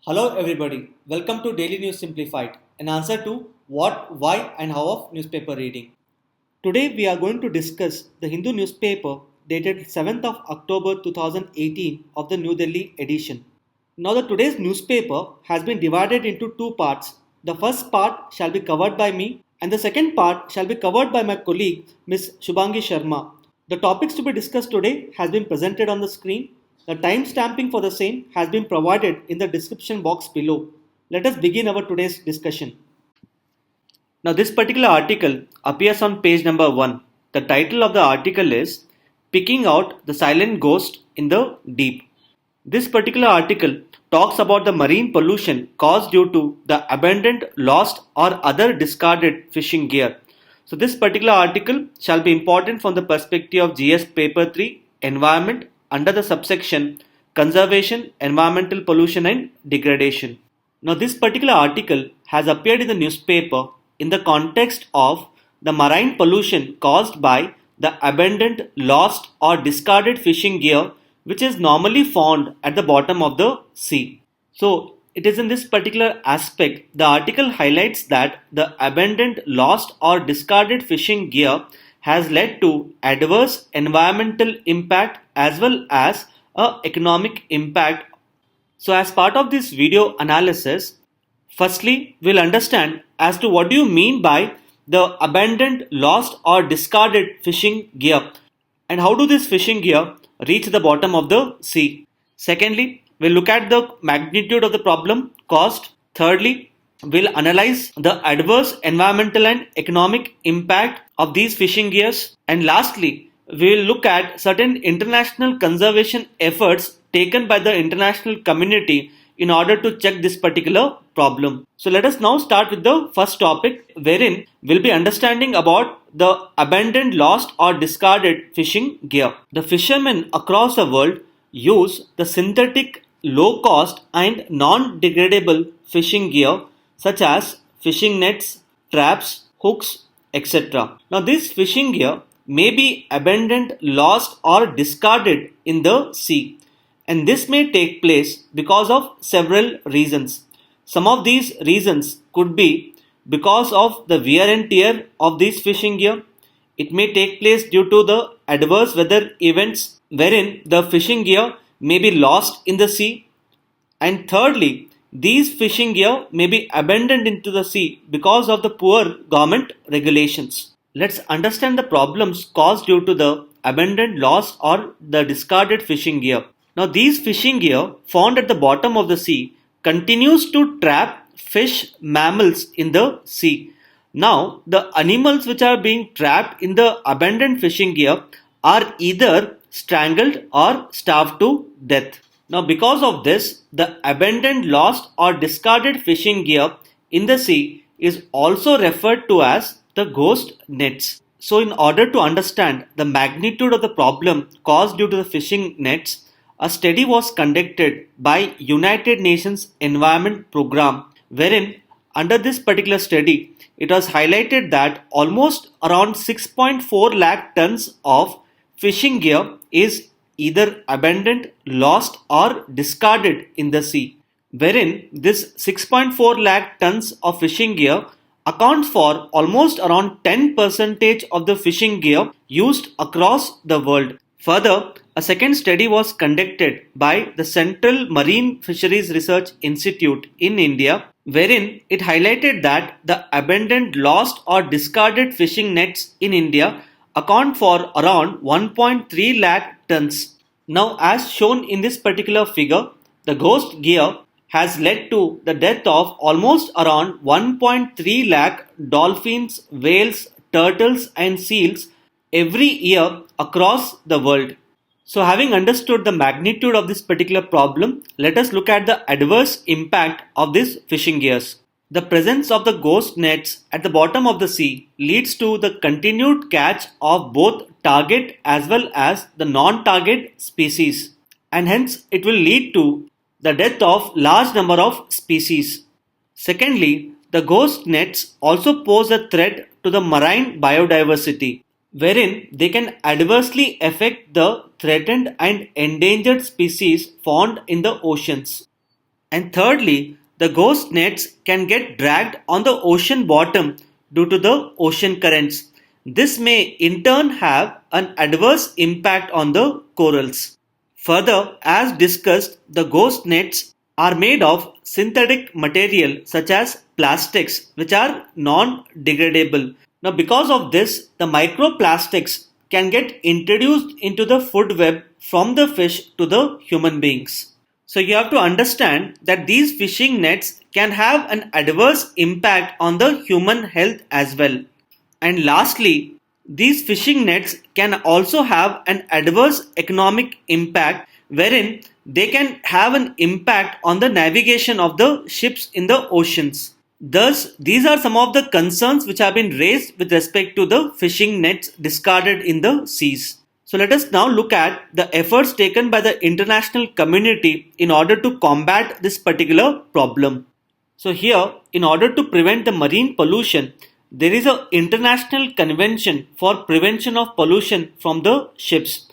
Hello everybody, welcome to Daily News Simplified, an answer to what, why and how of newspaper reading. Today we are going to discuss the Hindu newspaper dated 7th of October 2018 of the New Delhi edition. Now the today's newspaper has been divided into two parts. The first part shall be covered by me and the second part shall be covered by my colleague Ms. Shubhangi Sharma. The topics to be discussed today has been presented on the screen. The time stamping for the same has been provided in the description box below. Let us begin our today's discussion. Now this particular article appears on page number 1. The title of the article is Picking Out the Silent Ghost in the Deep. This particular article talks about the marine pollution caused due to the abandoned, lost or other discarded fishing gear. So this particular article shall be important from the perspective of GS paper 3 environment under the subsection Conservation, Environmental Pollution and Degradation. Now this particular article has appeared in the newspaper in the context of the marine pollution caused by the abandoned, lost or discarded fishing gear which is normally found at the bottom of the sea. So it is in this particular aspect the article highlights that the abandoned, lost or discarded fishing gear has led to adverse environmental impact as well as economic impact. So as part of this video analysis, firstly we'll understand as to what do you mean by the abandoned, lost or discarded fishing gear and how do this fishing gear reach the bottom of the sea. Secondly, we'll look at the magnitude of the problem caused. Thirdly, we'll analyze the adverse environmental and economic impact of these fishing gears. And lastly, we'll look at certain international conservation efforts taken by the international community in order to check this particular problem. So let us now start with the first topic, wherein we'll be understanding about the abandoned, lost or discarded fishing gear. The fishermen across the world use the synthetic, low cost and non-degradable fishing gear such as fishing nets, traps, hooks, etc. Now this fishing gear may be abandoned, lost or discarded in the sea, and this may take place because of several reasons. Some of these reasons could be because of the wear and tear of this fishing gear. It may take place due to the adverse weather events wherein the fishing gear may be lost in the sea. And thirdly, these fishing gear may be abandoned into the sea because of the poor government regulations. Let's understand the problems caused due to the abandoned, lost or the discarded fishing gear. Now these fishing gear found at the bottom of the sea continues to trap fish, mammals in the sea. Now the animals which are being trapped in the abandoned fishing gear are either strangled or starved to death. Now because of this, the abandoned, lost or discarded fishing gear in the sea is also referred to as the ghost nets. So in order to understand the magnitude of the problem caused due to the fishing nets, a study was conducted by United Nations Environment Program, wherein under this particular study, it was highlighted that almost around 6.4 lakh tons of fishing gear is either abandoned, lost or discarded in the sea, wherein this 6.4 lakh tons of fishing gear accounts for almost around 10% of the fishing gear used across the world. Further, a second study was conducted by the Central Marine Fisheries Research Institute in India, wherein it highlighted that the abandoned, lost or discarded fishing nets in India account for around 1.3 lakh tons. Now as shown in this particular figure, the ghost gear has led to the death of almost around 1.3 lakh dolphins, whales, turtles and seals every year across the world. So having understood the magnitude of this particular problem, let us look at the adverse impact of these fishing gears. The presence of the ghost nets at the bottom of the sea leads to the continued catch of both target as well as the non-target species, and hence it will lead to the death of large number of species. Secondly, the ghost nets also pose a threat to the marine biodiversity, wherein they can adversely affect the threatened and endangered species found in the oceans. And thirdly, the ghost nets can get dragged on the ocean bottom due to the ocean currents. This may in turn have an adverse impact on the corals. Further, as discussed, the ghost nets are made of synthetic material such as plastics which are non-degradable. Now, because of this, the microplastics can get introduced into the food web from the fish to the human beings. So you have to understand that these fishing nets can have an adverse impact on the human health as well. And lastly, these fishing nets can also have an adverse economic impact wherein they can have an impact on the navigation of the ships in the oceans. Thus, these are some of the concerns which have been raised with respect to the fishing nets discarded in the seas. So let us now look at the efforts taken by the international community in order to combat this particular problem. So here, in order to prevent the marine pollution, there is an international convention for prevention of pollution from the ships.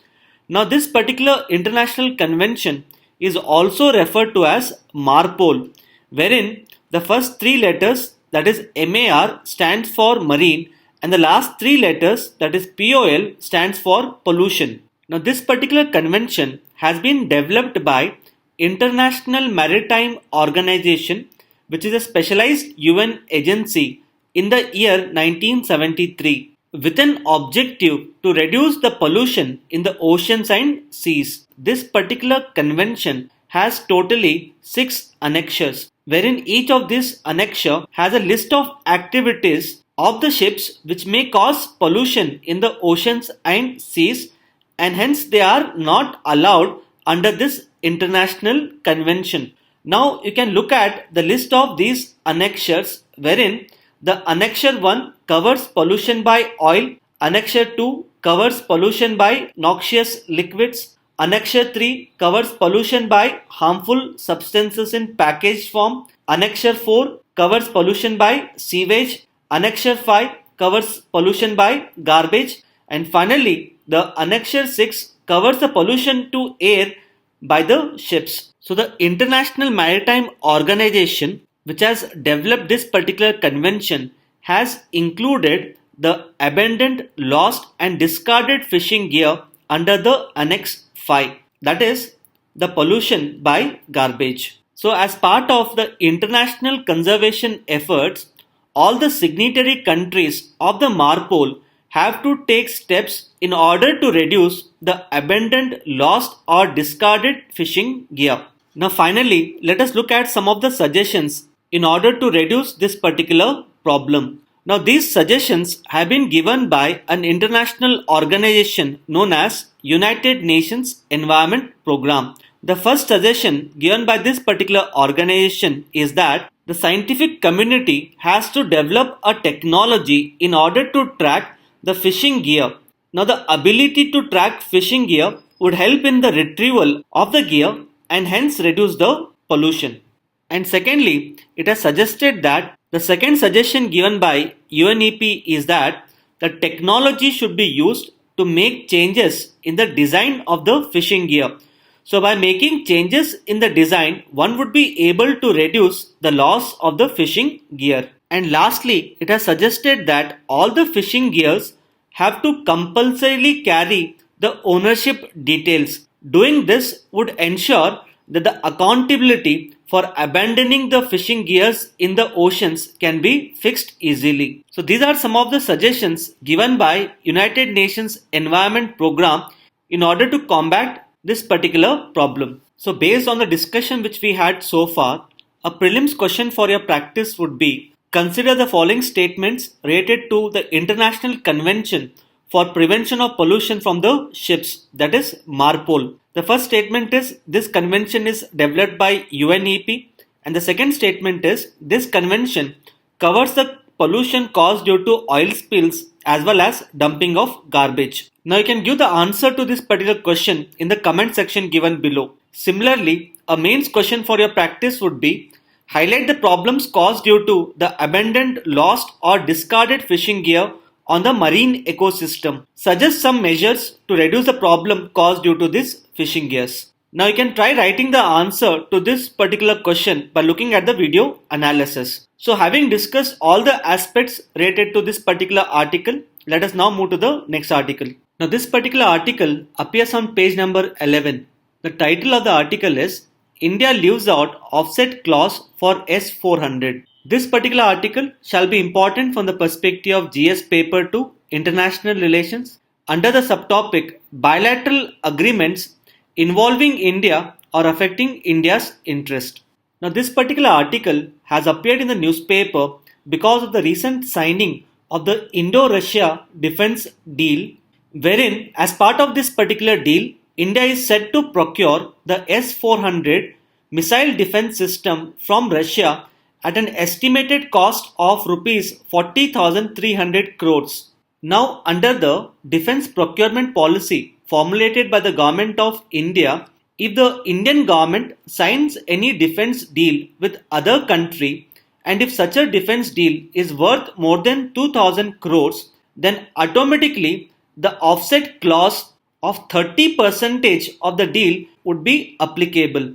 Now this particular international convention is also referred to as MARPOL, wherein the first three letters, that is MAR, stands for marine, and the last three letters, that is POL, stands for pollution. Now this particular convention has been developed by International Maritime Organization, which is a specialized UN agency, in the year 1973, with an objective to reduce the pollution in the oceans and seas. This particular convention has totally 6 annexures, wherein each of these annexure has a list of activities of the ships which may cause pollution in the oceans and seas, and hence they are not allowed under this international convention. Now you can look at the list of these annexures, wherein the annexure 1 covers pollution by oil, annexure 2 covers pollution by noxious liquids, annexure 3 covers pollution by harmful substances in packaged form, annexure 4 covers pollution by sewage, annexure 5 covers pollution by garbage, and finally the annexure 6 covers the pollution to air by the ships. So the International Maritime Organization, which has developed this particular convention, has included the abandoned, lost and discarded fishing gear under the Annex 5, that is the pollution by garbage. So as part of the international conservation efforts, all the signatory countries of the MARPOL have to take steps in order to reduce the abandoned, lost or discarded fishing gear. Now finally, let us look at some of the suggestions in order to reduce this particular problem. Now these suggestions have been given by an international organization known as United Nations Environment Programme. The first suggestion given by this particular organization is that the scientific community has to develop a technology in order to track the fishing gear. Now the ability to track fishing gear would help in the retrieval of the gear and hence reduce the pollution. And secondly, it has suggested that the second suggestion given by UNEP is that the technology should be used to make changes in the design of the fishing gear. So by making changes in the design, one would be able to reduce the loss of the fishing gear. And lastly, it has suggested that all the fishing gears have to compulsorily carry the ownership details. Doing this would ensure that the accountability for abandoning the fishing gears in the oceans can be fixed easily. So these are some of the suggestions given by United Nations Environment Programme in order to combat this particular problem. So based on the discussion which we had so far, a prelims question for your practice would be: consider the following statements related to the International Convention for Prevention of Pollution from the Ships, that is MARPOL. The first statement is this convention is developed by UNEP, and the second statement is this convention covers the pollution caused due to oil spills as well as dumping of garbage. Now you can give the answer to this particular question in the comment section given below. Similarly, a mains question for your practice would be: highlight the problems caused due to the abandoned, lost or discarded fishing gear on the marine ecosystem. Suggest some measures to reduce the problem caused due to these fishing gears. Now you can try writing the answer to this particular question by looking at the video analysis. So having discussed all the aspects related to this particular article, let us now move to the next article. Now this particular article appears on page number 11. The title of the article is India leaves out offset clause for S400. This particular article shall be important from the perspective of GS paper 2 international relations under the subtopic bilateral agreements involving India or affecting India's interest. Now this particular article has appeared in the newspaper because of the recent signing of the Indo-Russia defense deal, wherein as part of this particular deal, India is set to procure the S-400 missile defense system from Russia at an estimated cost of rupees 40,300 crores. Now, under the defense procurement policy formulated by the government of India, if the Indian government signs any defense deal with other country and if such a defense deal is worth more than 2000 crores, then automatically the offset clause of 30% of the deal would be applicable.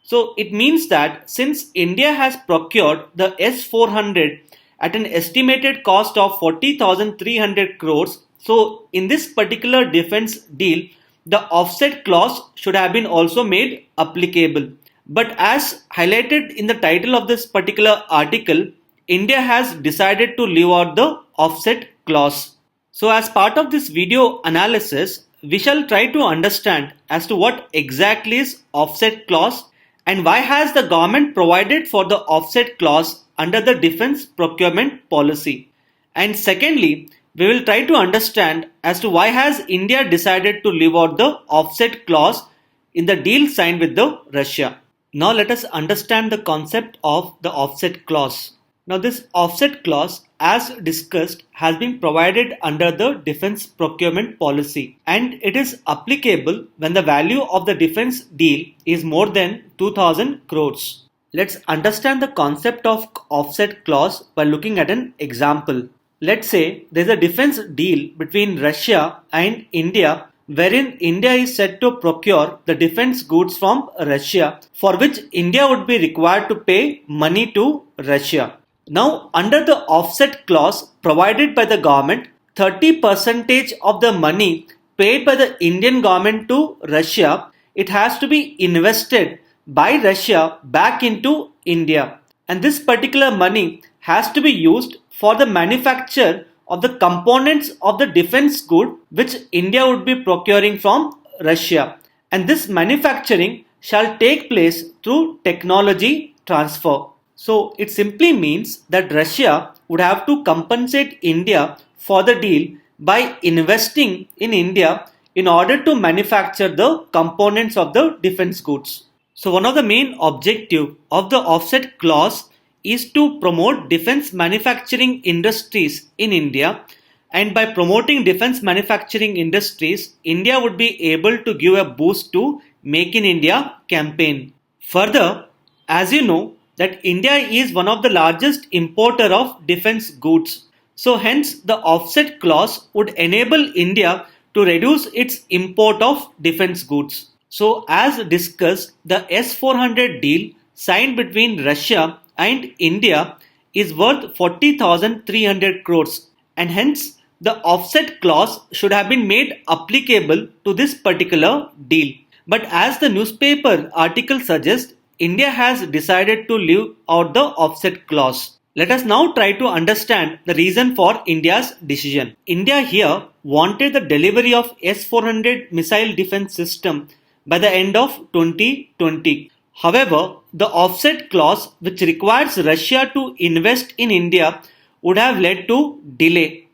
So it means that since India has procured the S-400 at an estimated cost of 40,300 crores, so in this particular defense deal, the offset clause should have been also made applicable. But as highlighted in the title of this particular article, India has decided to leave out the offset clause. So as part of this video analysis, we shall try to understand as to what exactly is offset clause and why has the government provided for the offset clause under the defense procurement policy. And secondly, we will try to understand as to why has India decided to leave out the offset clause in the deal signed with the Russia. Now let us understand the concept of the offset clause. Now this offset clause, as discussed, has been provided under the defense procurement policy and it is applicable when the value of the defense deal is more than 2000 crores. Let's understand the concept of offset clause by looking at an example. Let's say there's a defense deal between Russia and India wherein India is set to procure the defense goods from Russia, for which India would be required to pay money to Russia. Now, under the offset clause provided by the government, 30% of the money paid by the Indian government to Russia, it has to be invested by Russia back into India. And this particular money has to be used for the manufacture of the components of the defense good which India would be procuring from Russia. And this manufacturing shall take place through technology transfer. So it simply means that Russia would have to compensate India for the deal by investing in India in order to manufacture the components of the defense goods. So one of the main objectives of the offset clause is to promote defense manufacturing industries in India, and by promoting defense manufacturing industries, India would be able to give a boost to Make in India campaign. Further, as you know, that India is one of the largest importer of defense goods. So hence the offset clause would enable India to reduce its import of defense goods. So as discussed, the S-400 deal signed between Russia and India is worth 40,300 crores and hence the offset clause should have been made applicable to this particular deal. But as the newspaper article suggests, India has decided to leave out the offset clause. Let us now try to understand the reason for India's decision. India here wanted the delivery of S-400 missile defense system by the end of 2020. However, the offset clause which requires Russia to invest in India would have led to delay.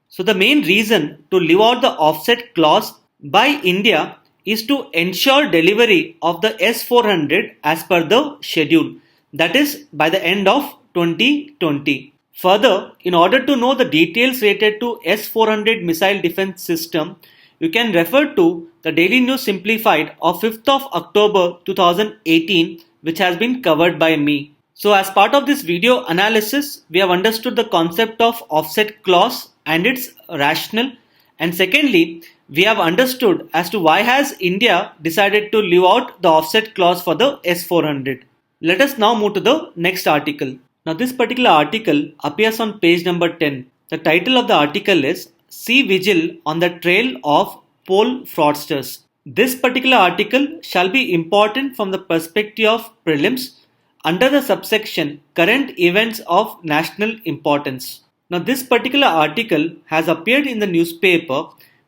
So the main reason to leave out the offset clause by India is to ensure delivery of the S-400 as per the schedule, that is by the end of 2020. Further, in order to know the details related to S-400 missile defense system, you can refer to the Daily News Simplified of 5th of October 2018, which has been covered by me. So as part of this video analysis, we have understood the concept of offset clause and its rationale, and secondly, we have understood as to why has India decided to leave out the offset clause for the S-400. Let us now move to the next article. Now this particular article appears on page number 10. The title of the article is cVIGIL on the Trail of Poll Fraudsters. This particular article shall be important from the perspective of prelims under the subsection Current Events of National Importance. Now this particular article has appeared in the newspaper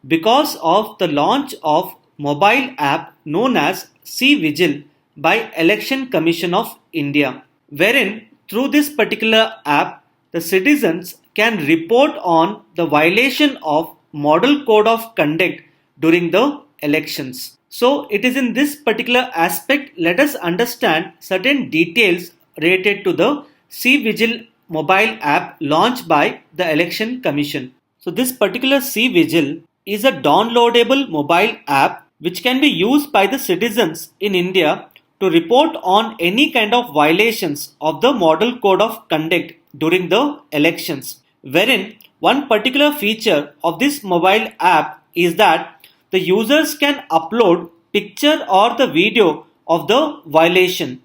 because of the launch of mobile app known as cVIGIL by Election Commission of India, wherein through this particular app the citizens can report on the violation of Model Code of Conduct during the elections. So it is in this particular aspect, let us understand certain details related to the cVIGIL mobile app launched by the Election Commission. So this particular cVIGIL is a downloadable mobile app which can be used by the citizens in India to report on any kind of violations of the Model Code of Conduct during the elections, wherein one particular feature of this mobile app is that the users can upload picture or the video of the violation,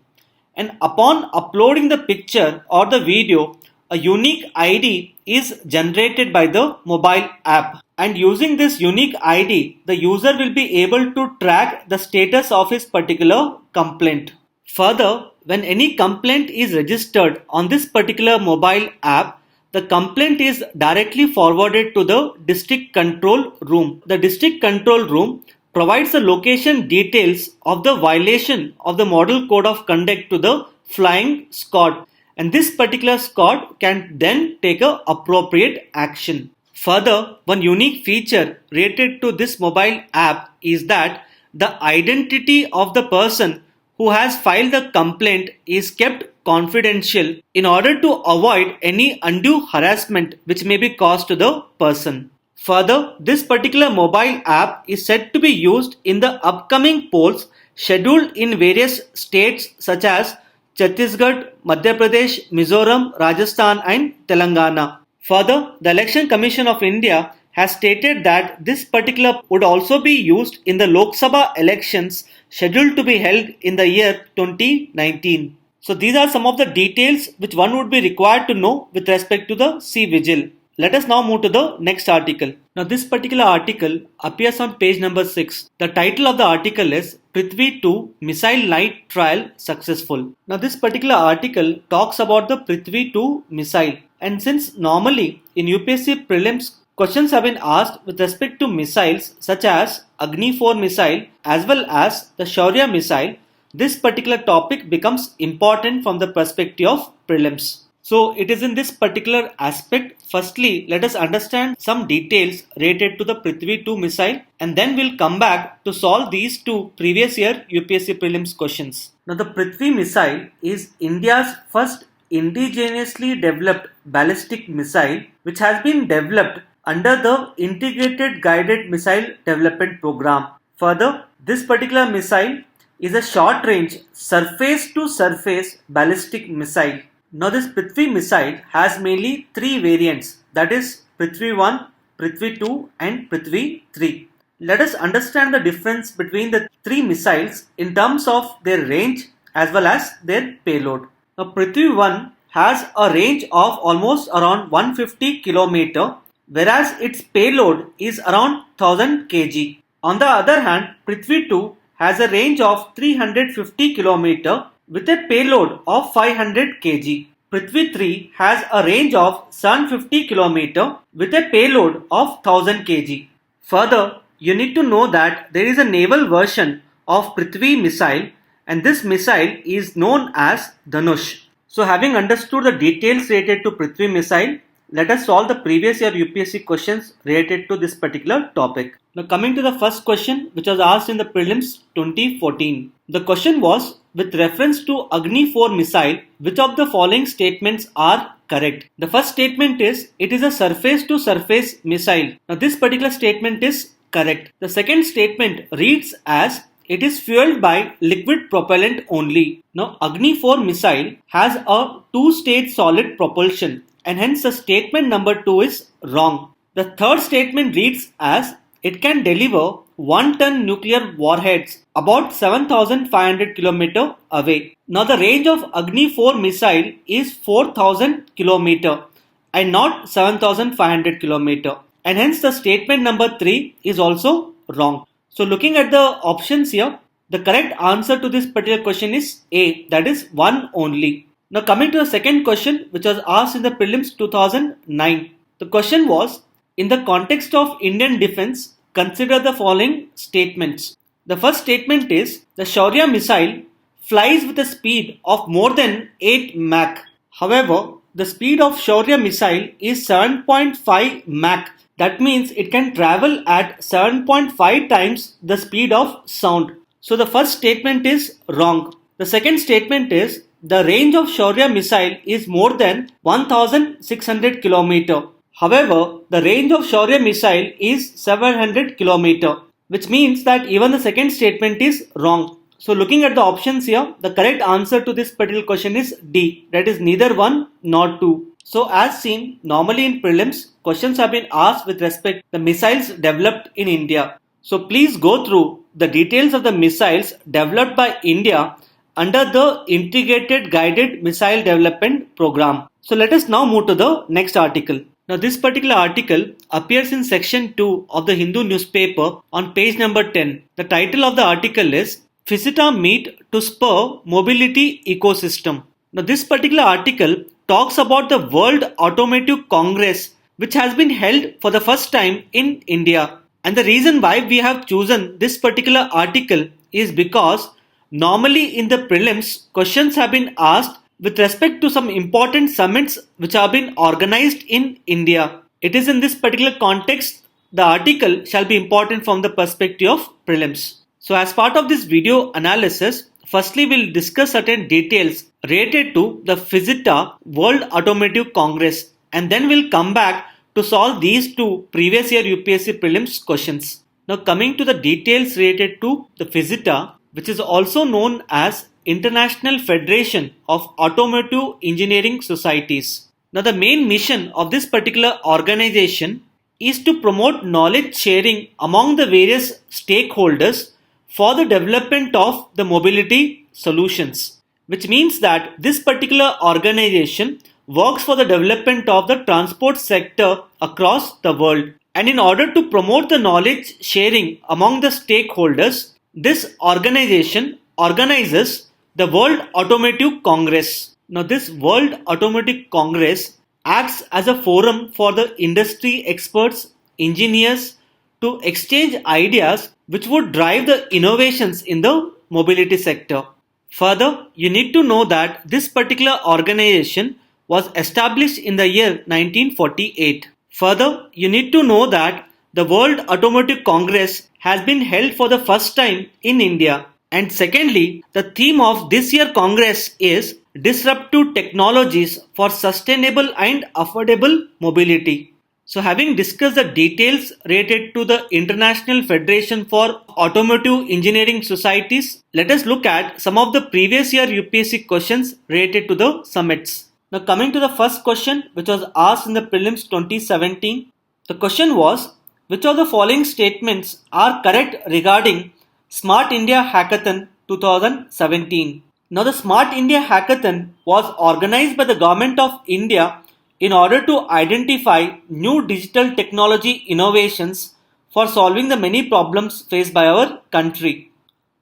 and upon uploading the picture or the video, a unique ID is generated by the mobile app, and using this unique ID the user will be able to track the status of his particular complaint. Further, when any complaint is registered on this particular mobile app, the complaint is directly forwarded to the district control room. The district control room provides the location details of the violation of the Model Code of Conduct to the flying squad, and this particular squad can then take a appropriate action. Further, one unique feature related to this mobile app is that the identity of the person who has filed the complaint is kept confidential in order to avoid any undue harassment which may be caused to the person. Further, this particular mobile app is said to be used in the upcoming polls scheduled in various states such as Chhattisgarh, Madhya Pradesh, Mizoram, Rajasthan and Telangana. Further, the Election Commission of India has stated that this particular would also be used in the Lok Sabha elections scheduled to be held in the year 2019. So these are some of the details which one would be required to know with respect to the cVIGIL. Let us now move to the next article. Now this particular article appears on page number 6. The title of the article is Prithvi Missile Night Trial Successful. Now this particular article talks about the Prithvi missile, and since normally in UPSC prelims questions have been asked with respect to missiles such as Agni 4 missile as well as the Shaurya missile, this particular topic becomes important from the perspective of prelims. So it is in this particular aspect. Firstly, let us understand some details related to the Prithvi 2 missile, and then we'll come back to solve these two previous year UPSC prelims questions. Now the Prithvi missile is India's first indigenously developed ballistic missile which has been developed under the Integrated Guided Missile Development Program. Further, this particular missile is a short-range surface-to-surface ballistic missile. Now this Prithvi missile has mainly three variants, that is Prithvi 1, Prithvi 2 and Prithvi 3. Let us understand the difference between the three missiles in terms of their range as well as their payload. Now Prithvi 1 has a range of almost around 150 km, whereas its payload is around 1000 kg. On the other hand, Prithvi 2 has a range of 350 km with a payload of 500 kg. Prithvi 3 has a range of 750 km with a payload of 1000 kg. Further, you need to know that there is a naval version of Prithvi missile, and this missile is known as Dhanush. So having understood the details related to Prithvi missile, let us solve the previous year UPSC questions related to this particular topic. Now coming to the first question which was asked in the prelims 2014. The question was, with reference to Agni 4 missile, which of the following statements are correct? The first statement is, it is a surface to surface missile. Now this particular statement is correct. The second statement reads as, it is fueled by liquid propellant only. Now Agni 4 missile has a two-stage solid propulsion, and hence the statement number 2 is wrong. The third statement reads as, it can deliver 1 ton nuclear warheads about 7,500 km away. Now the range of Agni 4 missile is 4,000 km and not 7,500 km. And hence the statement number 3 is also wrong. So looking at the options here, the correct answer to this particular question is A, that is 1 only. Now coming to the second question, which was asked in the prelims 2009. The question was, in the context of Indian defense, consider the following statements. The first statement is, the Shaurya missile flies with a speed of more than 8 Mach. However, the speed of Shaurya missile is 7.5 Mach. That means it can travel at 7.5 times the speed of sound. So the first statement is wrong. The second statement is, the range of Shaurya missile is more than 1,600 km. However, the range of Shaurya missile is 700 km, which means that even the second statement is wrong. So looking at the options here, the correct answer to this particular question is D, that is neither 1 nor 2. So as seen, normally in prelims, questions have been asked with respect to the missiles developed in India. So please go through the details of the missiles developed by India under the Integrated Guided Missile Development Program. So let us now move to the next article. Now this particular article appears in section 2 of the Hindu newspaper on page number 10. The title of the article is FISTA Meet to Spur Mobility Ecosystem. Now this particular article talks about the World Automotive Congress, which has been held for the first time in India. And the reason why we have chosen this particular article is because normally in the prelims, questions have been asked with respect to some important summits which have been organized in India. It is in this particular context, the article shall be important from the perspective of prelims. So as part of this video analysis, firstly we'll discuss certain details related to the FISTA World Automotive Congress, and then we'll come back to solve these two previous year UPSC prelims questions. Now coming to the details related to the FISTA, which is also known as International Federation of Automotive Engineering Societies. Now the main mission of this particular organization is to promote knowledge sharing among the various stakeholders for the development of the mobility solutions, which means that this particular organization works for the development of the transport sector across the world. And in order to promote the knowledge sharing among the stakeholders, this organization organizes the World Automotive Congress. Now this World Automotive Congress acts as a forum for the industry experts, engineers to exchange ideas which would drive the innovations in the mobility sector. Further, you need to know that this particular organization was established in the year 1948. Further, you need to know that the World Automotive Congress has been held for the first time in India. And secondly, the theme of this year Congress is Disruptive Technologies for Sustainable and Affordable Mobility. So having discussed the details related to the International Federation for Automotive Engineering Societies, let us look at some of the previous year UPSC questions related to the summits. Now coming to the first question, which was asked in the prelims 2017, the question was, which of the following statements are correct regarding Smart India Hackathon 2017? Now the Smart India Hackathon was organized by the Government of India in order to identify new digital technology innovations for solving the many problems faced by our country.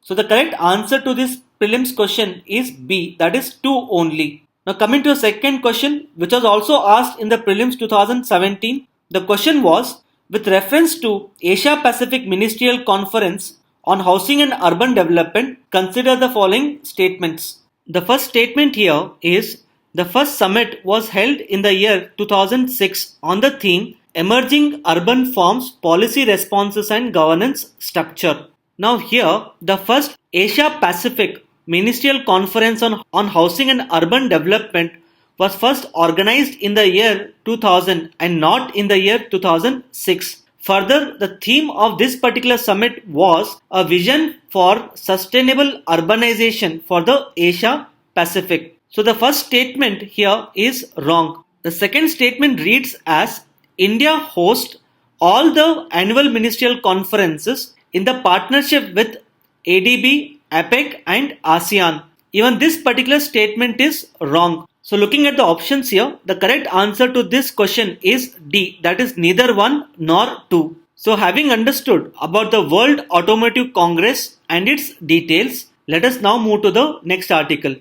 So the correct answer to this prelims question is B, that is 2 only. Now coming to the second question, which was also asked in the prelims 2017, the question was, with reference to Asia Pacific Ministerial Conference on Housing and Urban Development, consider the following statements. The first statement here is, the first summit was held in the year 2006 on the theme Emerging Urban Forms, Policy Responses and Governance Structure. Now here, the first Asia Pacific Ministerial Conference on Housing and Urban Development was first organized in the year 2000 and not in the year 2006. Further, the theme of this particular summit was a vision for sustainable urbanization for the Asia Pacific. So the first statement here is wrong. The second statement reads as, India hosts all the annual ministerial conferences in the partnership with ADB, APEC and ASEAN. Even this particular statement is wrong. So looking at the options here, the correct answer to this question is D, that is neither 1 nor 2. So having understood about the World Automotive Congress and its details, let us now move to the next article.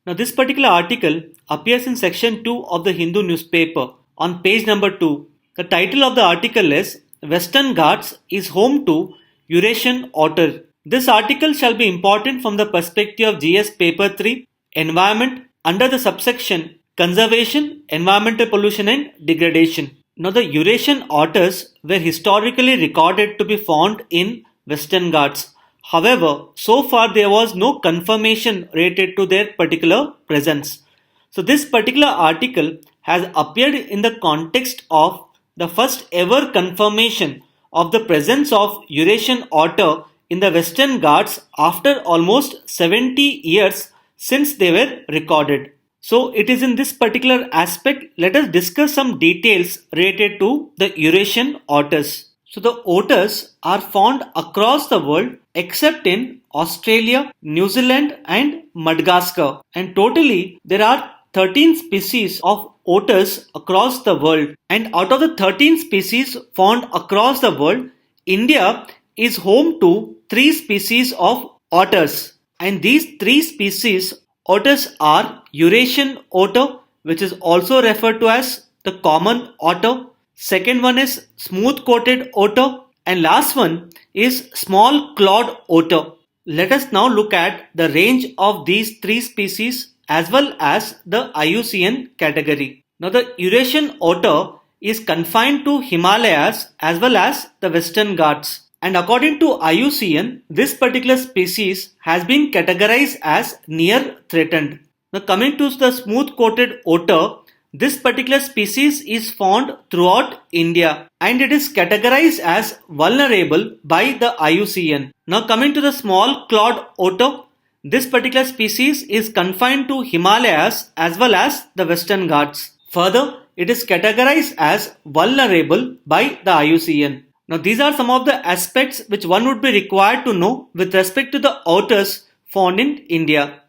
Now this particular article appears in section 2 of the Hindu newspaper on page number 2. The title of the article is Western Ghats is home to Eurasian Otter. This article shall be important from the perspective of GS paper 3 Environment under the subsection Conservation, Environmental Pollution and Degradation. Now the Eurasian otters were historically recorded to be found in Western Ghats. However, so far there was no confirmation related to their particular presence. So this particular article has appeared in the context of the first ever confirmation of the presence of Eurasian otter in the Western Ghats after almost 70 years since they were recorded. So it is in this particular aspect, let us discuss some details related to the Eurasian otters. So the otters are found across the world except in Australia, New Zealand and Madagascar. And totally there are 13 species of otters across the world. And out of the 13 species found across the world, India is home to 3 species of otters. And these 3 species otters are Eurasian otter, which is also referred to as the common otter. Second one is smooth-coated otter and last one is small clawed otter. Let us now look at the range of these 3 species as well as the IUCN category. Now the Eurasian otter is confined to Himalayas as well as the Western Ghats. And according to IUCN, this particular species has been categorized as near threatened. Now coming to the smooth-coated otter, this particular species is found throughout India and it is categorized as vulnerable by the IUCN. Now coming to the small clawed otter, this particular species is confined to Himalayas as well as the Western Ghats. Further, it is categorized as vulnerable by the IUCN. Now these are some of the aspects which one would be required to know with respect to the otters found in India.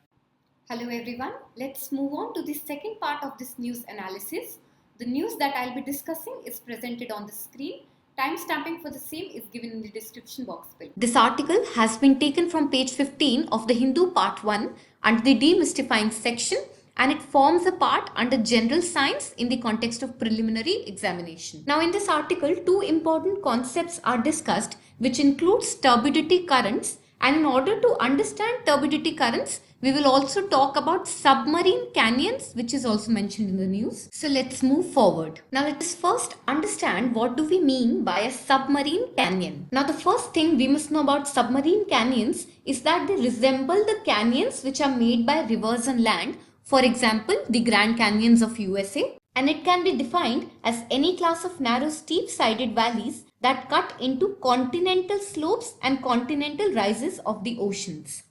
Hello everyone, let's move on to the second part of this news analysis. The news that I'll be discussing is presented on the screen. Timestamping for the same is given in the description box below. This article has been taken from page 15 of the Hindu part 1 under the demystifying section and it forms a part under general science in the context of preliminary examination. Now in this article, 2 important concepts are discussed which includes turbidity currents, and in order to understand turbidity currents, we will also talk about submarine canyons, which is also mentioned in the news. So let's move forward. Now let us first understand what do we mean by a submarine canyon. Now the first thing we must know about submarine canyons is that they resemble the canyons which are made by rivers on land. For example, the Grand Canyons of USA. And it can be defined as any class of narrow steep-sided valleys that cut into continental slopes and continental rises of the oceans.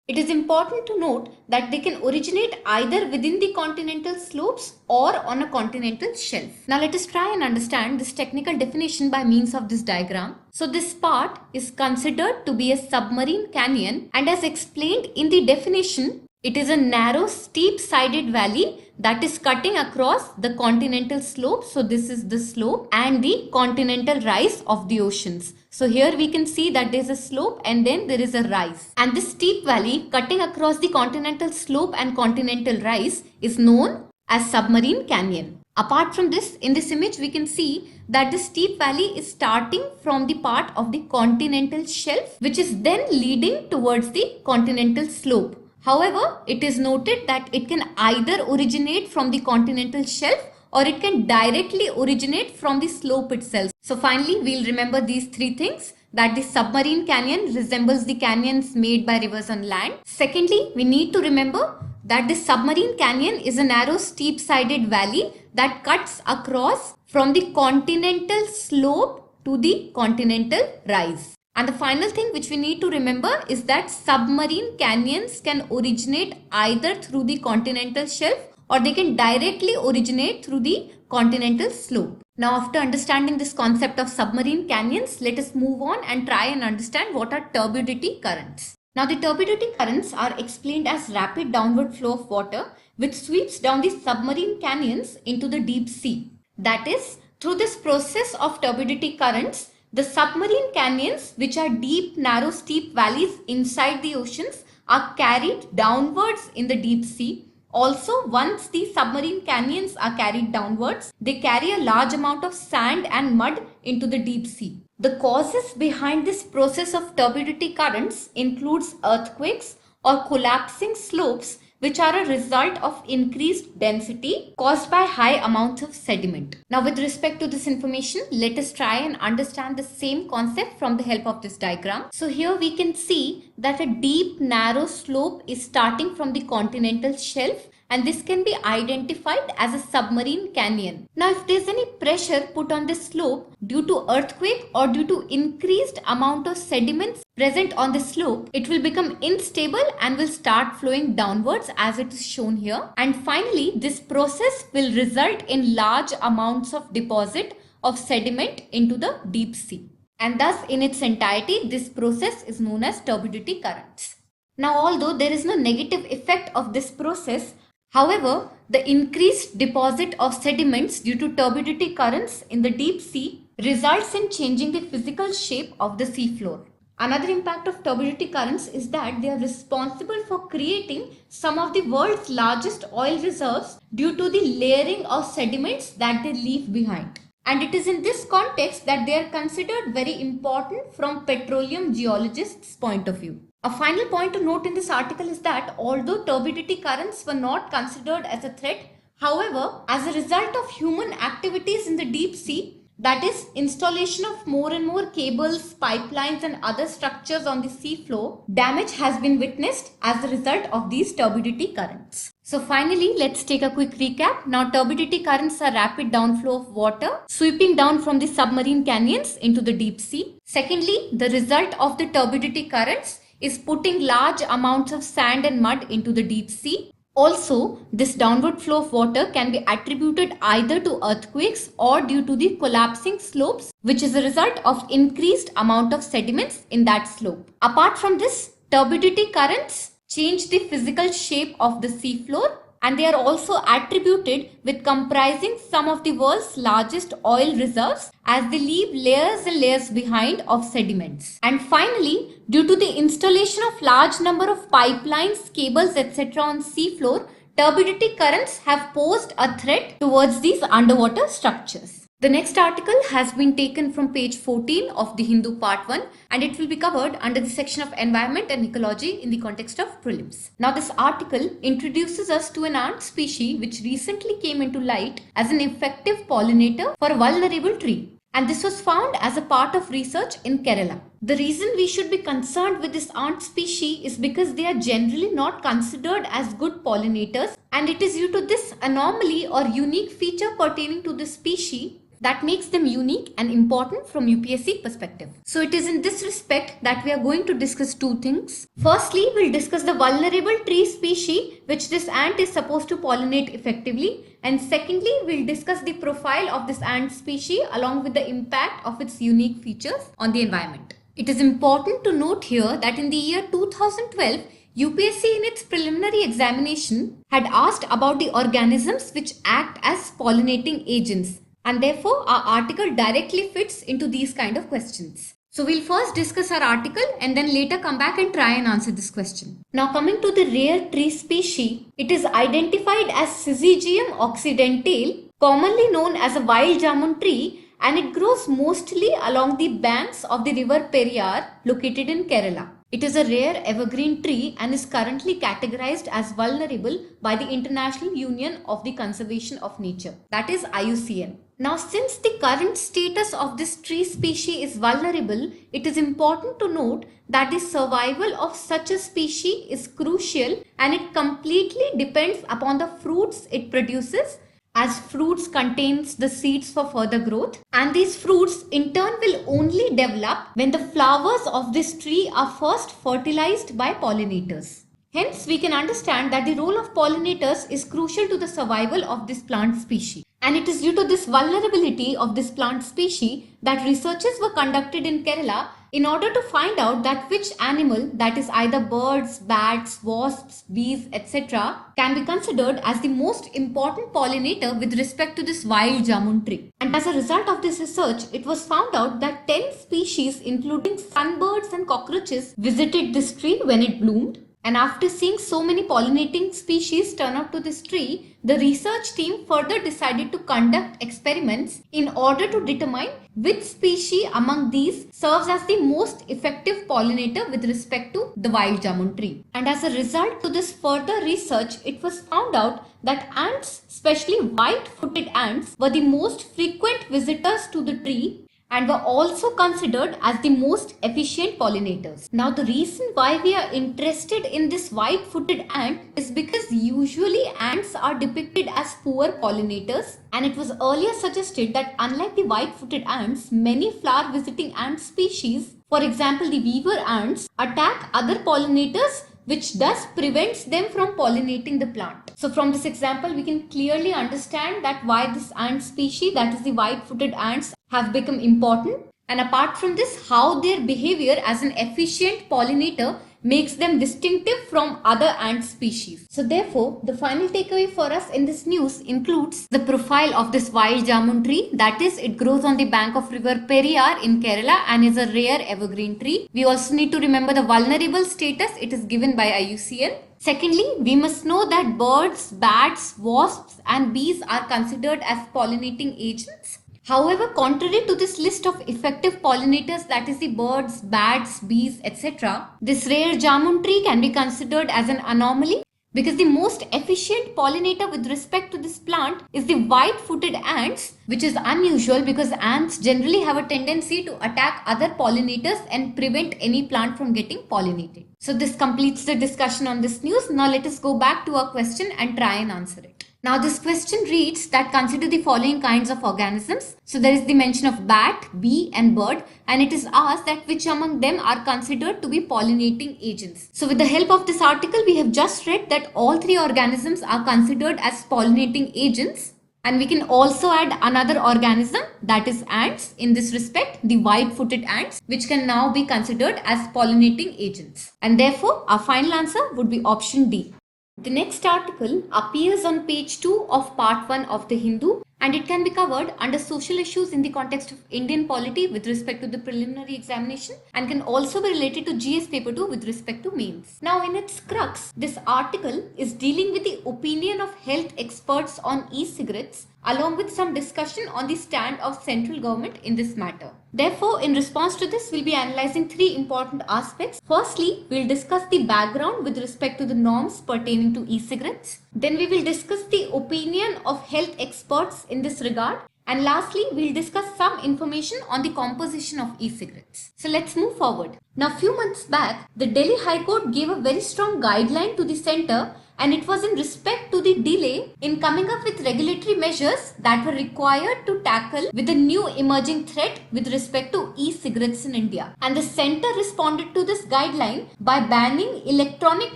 It is important to note that they can originate either within the continental slopes or on a continental shelf. Now let us try and understand this technical definition by means of this diagram. So this part is considered to be a submarine canyon, and as explained in the definition, it is a narrow steep-sided valley that is cutting across the continental slope. So this is the slope and the continental rise of the oceans. So here we can see that there is a slope and then there is a rise. And this steep valley cutting across the continental slope and continental rise is known as submarine canyon. Apart from this, in this image we can see that the steep valley is starting from the part of the continental shelf, which is then leading towards the continental slope. However, it is noted that it can either originate from the continental shelf or it can directly originate from the slope itself. So finally, we'll remember these 3 things: that the submarine canyon resembles the canyons made by rivers on land. Secondly, we need to remember that the submarine canyon is a narrow steep-sided valley that cuts across from the continental slope to the continental rise. And the final thing which we need to remember is that submarine canyons can originate either through the continental shelf or they can directly originate through the continental slope. Now, after understanding this concept of submarine canyons, let us move on and try and understand what are turbidity currents. Now, the turbidity currents are explained as rapid downward flow of water which sweeps down the submarine canyons into the deep sea. That is, through this process of turbidity currents, the submarine canyons, which are deep, narrow, steep valleys inside the oceans, are carried downwards in the deep sea. Also, once the submarine canyons are carried downwards, they carry a large amount of sand and mud into the deep sea. The causes behind this process of turbidity currents includes earthquakes or collapsing slopes, which are a result of increased density caused by high amounts of sediment. Now, with respect to this information, let us try and understand the same concept from the help of this diagram. So here we can see that a deep, narrow slope is starting from the continental shelf, and this can be identified as a submarine canyon. Now, if there is any pressure put on this slope due to earthquake or due to increased amount of sediments present on the slope, it will become unstable and will start flowing downwards as it is shown here. And finally, this process will result in large amounts of deposit of sediment into the deep sea. And thus, in its entirety, this process is known as turbidity currents. Now, although there is no negative effect of this process, however, the increased deposit of sediments due to turbidity currents in the deep sea results in changing the physical shape of the seafloor. Another impact of turbidity currents is that they are responsible for creating some of the world's largest oil reserves due to the layering of sediments that they leave behind. And it is in this context that they are considered very important from petroleum geologists' point of view. A final point to note in this article is that although turbidity currents were not considered as a threat, however, as a result of human activities in the deep sea, that is, installation of more and more cables, pipelines and other structures on the seafloor, damage has been witnessed as a result of these turbidity currents. So finally, let's take a quick recap. Now, turbidity currents are rapid downflow of water sweeping down from the submarine canyons into the deep sea. Secondly, the result of the turbidity currents is putting large amounts of sand and mud into the deep sea. Also, this downward flow of water can be attributed either to earthquakes or due to the collapsing slopes, which is a result of increased amount of sediments in that slope. Apart from this, turbidity currents change the physical shape of the seafloor, and they are also attributed with comprising some of the world's largest oil reserves as they leave layers and layers behind of sediments. And finally, due to the installation of large number of pipelines, cables, etc. on seafloor, turbidity currents have posed a threat towards these underwater structures. The next article has been taken from page 14 of the Hindu part 1, and it will be covered under the section of environment and ecology in the context of prelims. Now, this article introduces us to an ant species which recently came into light as an effective pollinator for a vulnerable tree. And this was found as a part of research in Kerala. The reason we should be concerned with this ant species is because they are generally not considered as good pollinators, and it is due to this anomaly or unique feature pertaining to this species that makes them unique and important from UPSC perspective. So it is in this respect that we are going to discuss two things. Firstly, we'll discuss the vulnerable tree species which this ant is supposed to pollinate effectively. And secondly, we'll discuss the profile of this ant species along with the impact of its unique features on the environment. It is important to note here that in the year 2012, UPSC in its preliminary examination had asked about the organisms which act as pollinating agents. And therefore, our article directly fits into these kind of questions. So we'll first discuss our article and then later come back and try and answer this question. Now, coming to the rare tree species, it is identified as Syzygium occidentale, commonly known as a wild jamun tree, and it grows mostly along the banks of the river Periyar located in Kerala. It is a rare evergreen tree and is currently categorized as vulnerable by the International Union of the Conservation of Nature, that is IUCN. Now, since the current status of this tree species is vulnerable, it is important to note that the survival of such a species is crucial, and it completely depends upon the fruits it produces, as fruits contains the seeds for further growth, and these fruits in turn will only develop when the flowers of this tree are first fertilized by pollinators. Hence, we can understand that the role of pollinators is crucial to the survival of this plant species. And it is due to this vulnerability of this plant species that researches were conducted in Kerala in order to find out that which animal, that is either birds, bats, wasps, bees, etc., can be considered as the most important pollinator with respect to this wild jamun tree. And as a result of this research, it was found out that 10 species including sunbirds and cockroaches visited this tree when it bloomed. And after seeing so many pollinating species turn up to this tree, the research team further decided to conduct experiments in order to determine which species among these serves as the most effective pollinator with respect to the wild jamun tree. And as a result to this further research, it was found out that ants, especially white-footed ants, were the most frequent visitors to the tree and were also considered as the most efficient pollinators. Now, the reason why we are interested in this white-footed ant is because usually ants are depicted as poor pollinators, and it was earlier suggested that unlike the white-footed ants, many flower-visiting ant species, for example the weaver ants, attack other pollinators, which thus prevents them from pollinating the plant. So from this example, we can clearly understand that why this ant species, that is the white-footed ants, have become important. And apart from this, how their behavior as an efficient pollinator makes them distinctive from other ant species. So therefore, the final takeaway for us in this news includes the profile of this wild jamun tree. That is, it grows on the bank of river Periyar in Kerala and is a rare evergreen tree. We also need to remember the vulnerable status it is given by IUCN. Secondly, we must know that birds, bats, wasps and bees are considered as pollinating agents. However, contrary to this list of effective pollinators, that is the birds, bats, bees, etc., this rare jamun tree can be considered as an anomaly because the most efficient pollinator with respect to this plant is the white-footed ants, which is unusual because ants generally have a tendency to attack other pollinators and prevent any plant from getting pollinated. So this completes the discussion on this news. Now let us go back to our question and try and answer it. Now this question reads that consider the following kinds of organisms. So there is the mention of bat, bee and bird, and it is asked that which among them are considered to be pollinating agents. So with the help of this article, we have just read that all three organisms are considered as pollinating agents. And we can also add another organism, that is ants, in this respect, the white-footed ants, which can now be considered as pollinating agents. And therefore, our final answer would be option D. The next article appears on page 2 of part 1 of the Hindu, and it can be covered under social issues in the context of Indian polity with respect to the preliminary examination and can also be related to GS paper 2 with respect to mains. Now in its crux, this article is dealing with the opinion of health experts on e-cigarettes along with some discussion on the stand of central government in this matter. Therefore, in response to this, we'll be analyzing three important aspects. Firstly, we'll discuss the background with respect to the norms pertaining to e-cigarettes. Then we will discuss the opinion of health experts in this regard. And lastly, we'll discuss some information on the composition of e-cigarettes. So let's move forward. Now, a few months back, the Delhi High Court gave a very strong guideline to the centre, and it was in respect to the delay in coming up with regulatory measures that were required to tackle with a new emerging threat with respect to e-cigarettes in India. And the centre responded to this guideline by banning electronic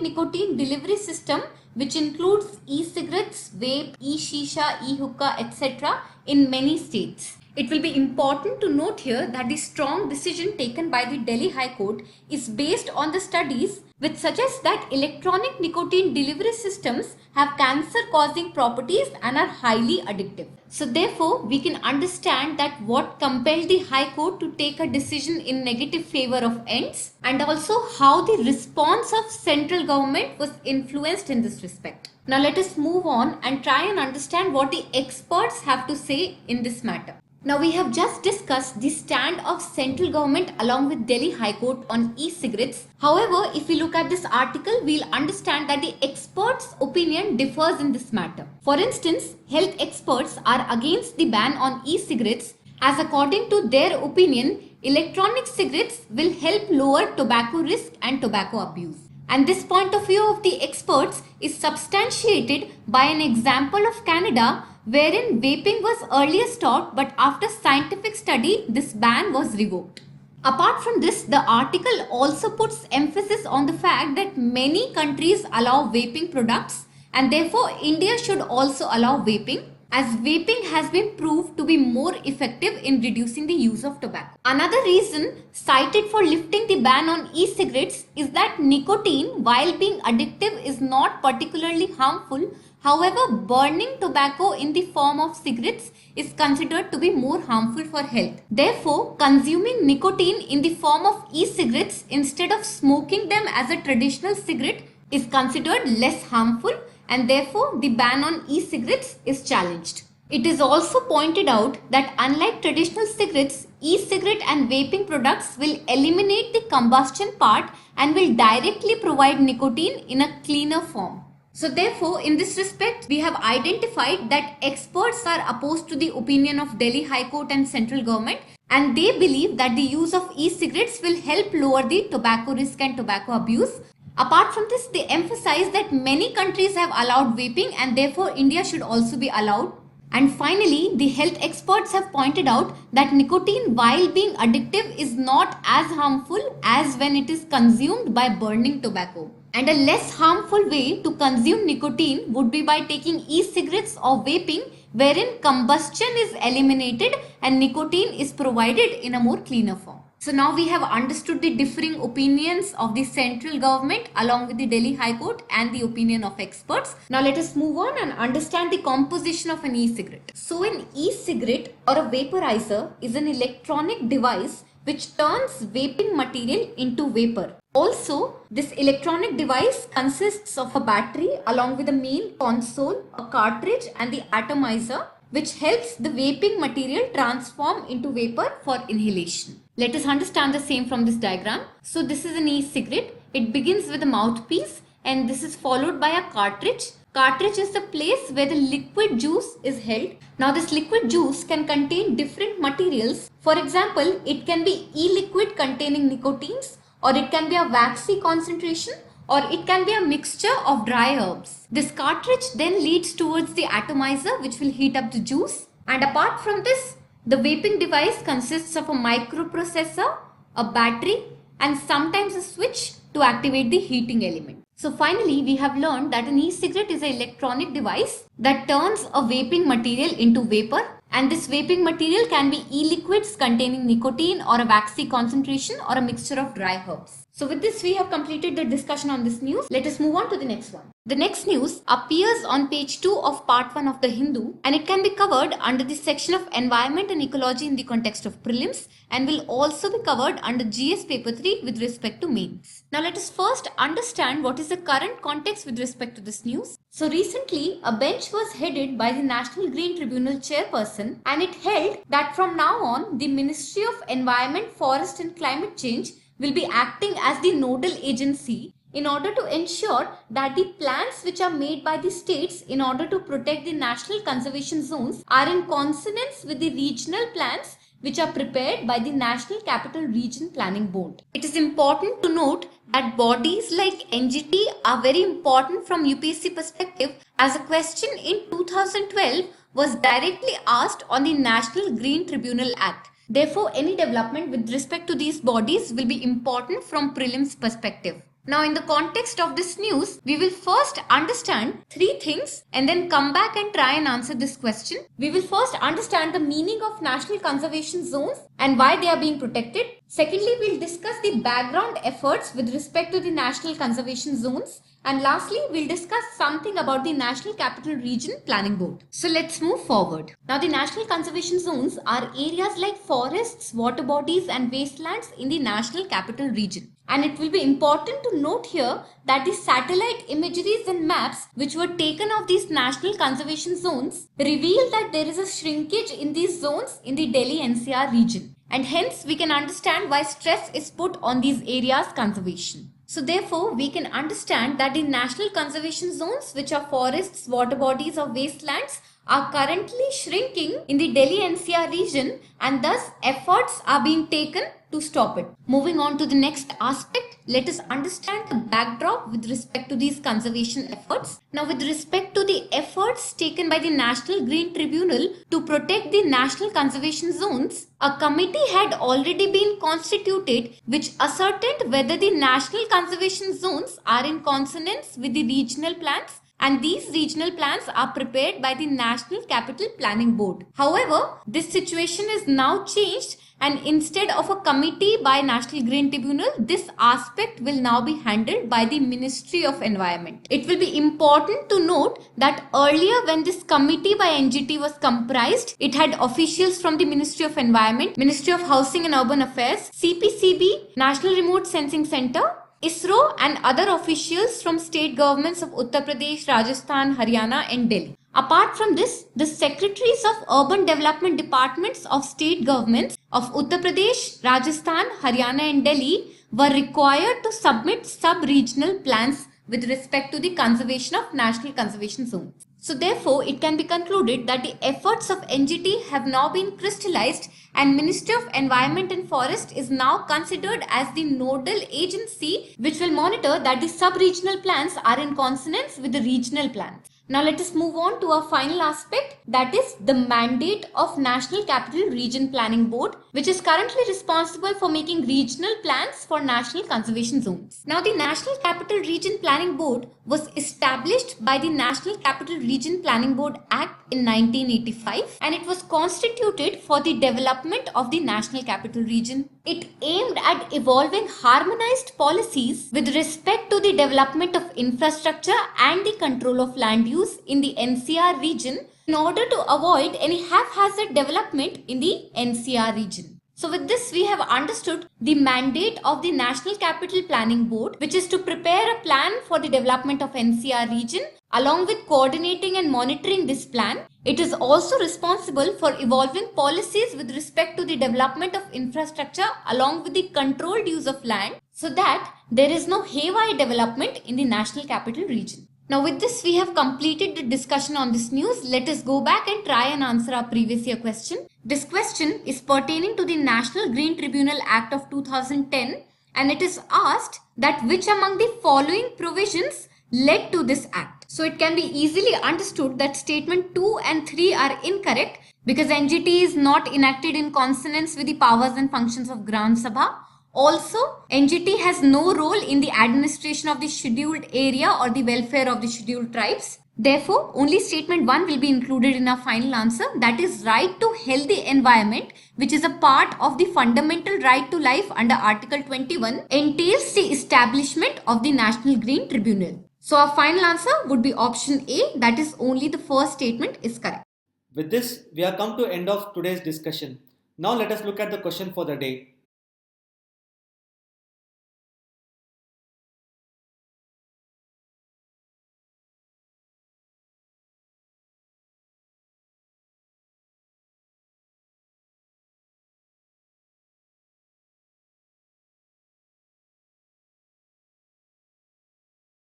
nicotine delivery system, which includes e-cigarettes, vape, e-shisha, e-hookah, etc. in many states. It will be important to note here that the strong decision taken by the Delhi High Court is based on the studies which suggest that electronic nicotine delivery systems have cancer-causing properties and are highly addictive. So therefore, we can understand that what compelled the High Court to take a decision in negative favor of ends, and also how the response of central government was influenced in this respect. Now let us move on and try and understand what the experts have to say in this matter. Now we have just discussed the stand of central government along with Delhi High Court on e-cigarettes. However, if we look at this article, we'll understand that the experts' opinion differs in this matter. For instance, health experts are against the ban on e-cigarettes as according to their opinion, electronic cigarettes will help lower tobacco risk and tobacco abuse. And this point of view of the experts is substantiated by an example of Canada, wherein vaping was earlier stopped, but after scientific study, this ban was revoked. Apart from this, the article also puts emphasis on the fact that many countries allow vaping products and therefore India should also allow vaping, as vaping has been proved to be more effective in reducing the use of tobacco. Another reason cited for lifting the ban on e-cigarettes is that nicotine, while being addictive, is not particularly harmful. However, burning tobacco in the form of cigarettes is considered to be more harmful for health. Therefore, consuming nicotine in the form of e-cigarettes instead of smoking them as a traditional cigarette is considered less harmful, and therefore the ban on e-cigarettes is challenged. It is also pointed out that unlike traditional cigarettes, e-cigarette and vaping products will eliminate the combustion part and will directly provide nicotine in a cleaner form. So therefore, in this respect, we have identified that experts are opposed to the opinion of Delhi High Court and central government, and they believe that the use of e-cigarettes will help lower the tobacco risk and tobacco abuse. Apart from this, they emphasize that many countries have allowed vaping and therefore India should also be allowed. And finally, the health experts have pointed out that nicotine, while being addictive, is not as harmful as when it is consumed by burning tobacco. And a less harmful way to consume nicotine would be by taking e-cigarettes or vaping, wherein combustion is eliminated and nicotine is provided in a more cleaner form. So now we have understood the differing opinions of the central government along with the Delhi High Court and the opinion of experts. Now let us move on and understand the composition of an e-cigarette. So an e-cigarette or a vaporizer is an electronic device which turns vaping material into vapor. Also, this electronic device consists of a battery along with the main console, a cartridge and the atomizer, which helps the vaping material transform into vapor for inhalation. Let us understand the same from this diagram. So this is an e-cigarette. It begins with a mouthpiece and this is followed by a cartridge. Cartridge is the place where the liquid juice is held. Now this liquid juice can contain different materials. For example, it can be e-liquid containing nicotines, or it can be a waxy concentration, or it can be a mixture of dry herbs. This cartridge then leads towards the atomizer, which will heat up the juice. And apart from this, the vaping device consists of a microprocessor, a battery, and sometimes a switch to activate the heating element. So finally, we have learned that an e-cigarette is an electronic device that turns a vaping material into vapor, and this vaping material can be e-liquids containing nicotine or a waxy concentration or a mixture of dry herbs. So with this, we have completed the discussion on this news. Let us move on to the next one. The next news appears on page 2 of part 1 of the Hindu, and it can be covered under the section of environment and ecology in the context of prelims, and will also be covered under GS paper 3 with respect to mains. Now let us first understand what is the current context with respect to this news. So recently, a bench was headed by the National Green Tribunal chairperson, and it held that from now on, the Ministry of Environment, Forest and Climate Change will be acting as the nodal agency in order to ensure that the plans which are made by the states in order to protect the national conservation zones are in consonance with the regional plans which are prepared by the National Capital Region Planning Board. It is important to note that bodies like NGT are very important from UPSC perspective, as a question in 2012 was directly asked on the National Green Tribunal Act. Therefore, any development with respect to these bodies will be important from prelims perspective. Now, in the context of this news, we will first understand 3 things and then come back and try and answer this question. We will first understand the meaning of national conservation zones and why they are being protected. Secondly, we'll discuss the background efforts with respect to the national conservation zones. And lastly, we'll discuss something about the National Capital Region Planning Board. So let's move forward. Now, the national conservation zones are areas like forests, water bodies and wastelands in the National Capital Region. And it will be important to note here that the satellite imageries and maps which were taken of these national conservation zones reveal that there is a shrinkage in these zones in the Delhi NCR region. And hence, we can understand why stress is put on these areas' conservation. So therefore, we can understand that the national conservation zones, which are forests, water bodies or wastelands, are currently shrinking in the Delhi NCR region, and thus efforts are being taken to stop it. Moving on to the next aspect, let us understand the backdrop with respect to these conservation efforts. Now, with respect to the efforts taken by the National Green Tribunal to protect the national conservation zones, a committee had already been constituted which ascertained whether the national conservation zones are in consonance with the regional plans, and these regional plans are prepared by the National Capital Planning Board. However, this situation is now changed, and instead of a committee by National Green Tribunal, this aspect will now be handled by the Ministry of Environment. It will be important to note that earlier when this committee by NGT was comprised, it had officials from the Ministry of Environment, Ministry of Housing and Urban Affairs, CPCB, National Remote Sensing Center, ISRO, and other officials from state governments of Uttar Pradesh, Rajasthan, Haryana and Delhi. Apart from this, the secretaries of urban development departments of state governments of Uttar Pradesh, Rajasthan, Haryana and Delhi were required to submit sub-regional plans with respect to the conservation of national conservation zones. So therefore, it can be concluded that the efforts of NGT have now been crystallized, and Ministry of Environment and Forest is now considered as the nodal agency which will monitor that the sub-regional plans are in consonance with the regional plans. Now let us move on to our final aspect, that is the mandate of National Capital Region Planning Board, which is currently responsible for making regional plans for national conservation zones. Now the National Capital Region Planning Board was established by the National Capital Region Planning Board Act in 1985, and it was constituted for the development of the National Capital Region. It aimed at evolving harmonized policies with respect to the development of infrastructure and the control of land use in the NCR region in order to avoid any haphazard development in the NCR region. So with this, we have understood the mandate of the National Capital Planning Board, which is to prepare a plan for the development of NCR region. Along with coordinating and monitoring this plan, it is also responsible for evolving policies with respect to the development of infrastructure along with the controlled use of land, so that there is no haywire development in the National Capital Region. Now with this, we have completed the discussion on this news. Let us go back and try and answer our previous year question. This question is pertaining to the National Green Tribunal Act of 2010, and it is asked that which among the following provisions led to this act. So it can be easily understood that statement 2 and 3 are incorrect because NGT is not enacted in consonance with the powers and functions of Gram Sabha. Also, NGT has no role in the administration of the scheduled area or the welfare of the scheduled tribes. Therefore, only statement 1 will be included in our final answer, that is right to healthy environment, which is a part of the fundamental right to life under Article 21, entails the establishment of the National Green Tribunal. So our final answer would be option A, that is only the first statement is correct. With this, we have come to end of today's discussion. Now let us look at the question for the day.